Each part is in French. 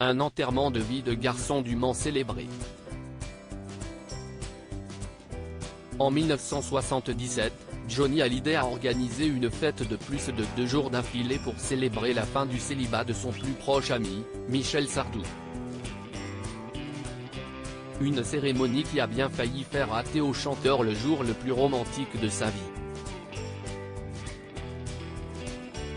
un enterrement de vie de garçon dûment célébré. En 1977, Johnny Hallyday a organisé une fête de plus de 2 jours d'affilée pour célébrer la fin du célibat de son plus proche ami, Michel Sardou. Une cérémonie qui a bien failli faire hâter au chanteur le jour le plus romantique de sa vie.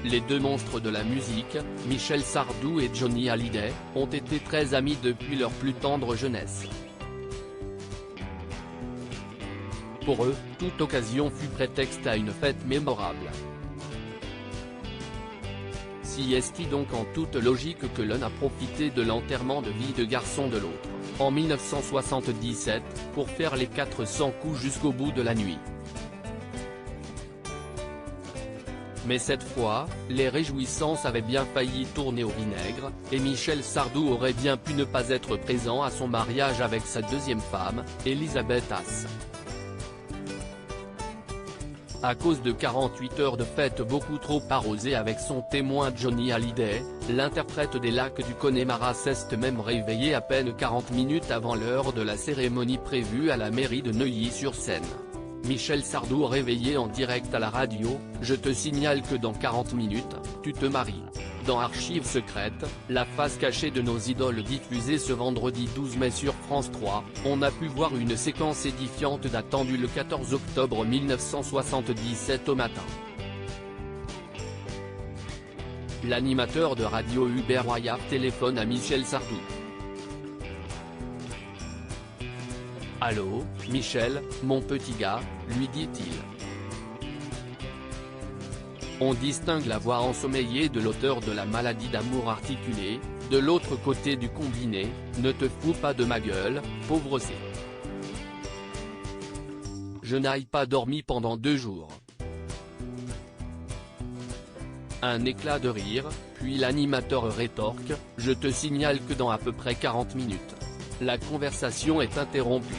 Les deux monstres de la musique, Michel Sardou et Johnny Hallyday, ont été très amis depuis leur plus tendre jeunesse. Pour eux, toute occasion fut prétexte à une fête mémorable. Si est-il donc en toute logique que l'un a profité de l'enterrement de vie de garçon de l'autre, en 1977, pour faire les 400 coups jusqu'au bout de la nuit. Mais cette fois, les réjouissances avaient bien failli tourner au vinaigre, et Michel Sardou aurait bien pu ne pas être présent à son mariage avec sa deuxième femme, Elisabeth Haas. À cause de 48 heures de fête beaucoup trop arrosées avec son témoin Johnny Hallyday, l'interprète des Lacs du Connemara s'est même réveillé à peine 40 minutes avant l'heure de la cérémonie prévue à la mairie de Neuilly-sur-Seine. Michel Sardou réveillé en direct à la radio, « Je te signale que dans 40 minutes, tu te maries ». Dans Archives secrètes, la face cachée de nos idoles diffusée ce vendredi 12 mai sur France 3, on a pu voir une séquence édifiante datant du 14 octobre 1977 au matin. L'animateur de radio Hubert Wayaf téléphone à Michel Sardou. « Allô, Michel, mon petit gars », lui dit-il. On distingue la voix ensommeillée de l'auteur de la maladie d'amour articulée, de l'autre côté du combiné, « Ne te fous pas de ma gueule, pauvre C. Je n'aille pas dormi pendant 2 jours. » Un éclat de rire, puis l'animateur rétorque, « Je te signale que dans à peu près 40 minutes. » La conversation est interrompue.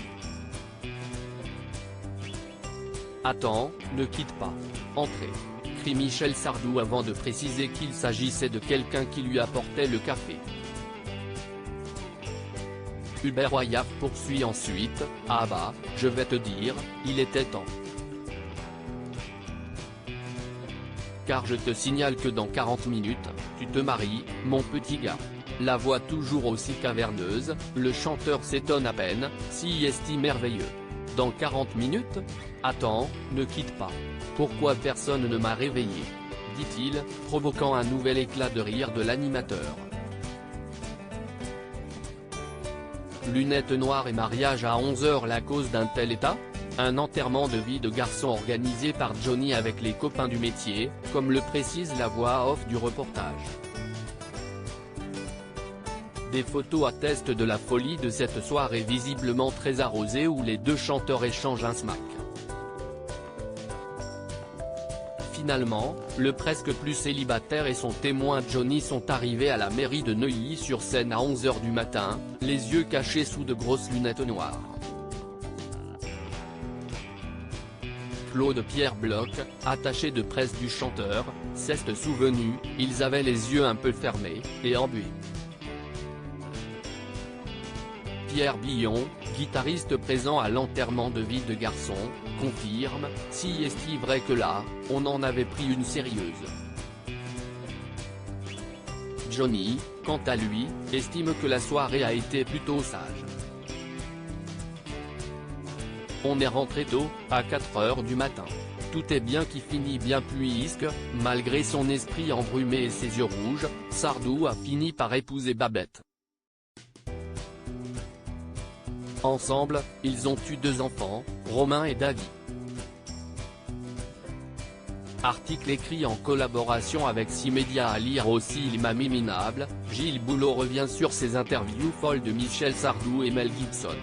« Attends, ne quitte pas. Entrez. » Crie Michel Sardou avant de préciser qu'il s'agissait de quelqu'un qui lui apportait le café. Hubert Wayaf poursuit ensuite, « Ah bah, je vais te dire, il était temps. Car je te signale que dans 40 minutes, tu te maries, mon petit gars. » La voix toujours aussi caverneuse, le chanteur s'étonne à peine, « Si est-il merveilleux. Dans 40 minutes ? Attends, ne quitte pas. Pourquoi personne ne m'a réveillé ?» dit-il, provoquant un nouvel éclat de rire de l'animateur. Lunettes noires et mariage à 11h la cause d'un tel état ? Un enterrement de vie de garçon organisé par Johnny avec les copains du métier, comme le précise la voix off du reportage. Des photos attestent de la folie de cette soirée visiblement très arrosée où les deux chanteurs échangent un smack. Finalement, le presque plus célibataire et son témoin Johnny sont arrivés à la mairie de Neuilly-sur-Seine à 11h du matin, les yeux cachés sous de grosses lunettes noires. Claude Pierre Bloch, attaché de presse du chanteur, s'est souvenu, ils avaient les yeux un peu fermés, et embués. Pierre Billon, guitariste présent à l'enterrement de vie de garçon, confirme, « Si est-il vrai que là, on en avait pris une sérieuse. » Johnny, quant à lui, estime que la soirée a été plutôt sage. On est rentré tôt, à 4h du matin. Tout est bien qui finit bien puisque, malgré son esprit embrumé et ses yeux rouges, Sardou a fini par épouser Babette. Ensemble, ils ont eu 2 enfants, Romain et David. Article écrit en collaboration avec 6 médias à lire aussi Il Mamie Minable, Gilles Boulot revient sur ses interviews folles de Michel Sardou et Mel Gibson.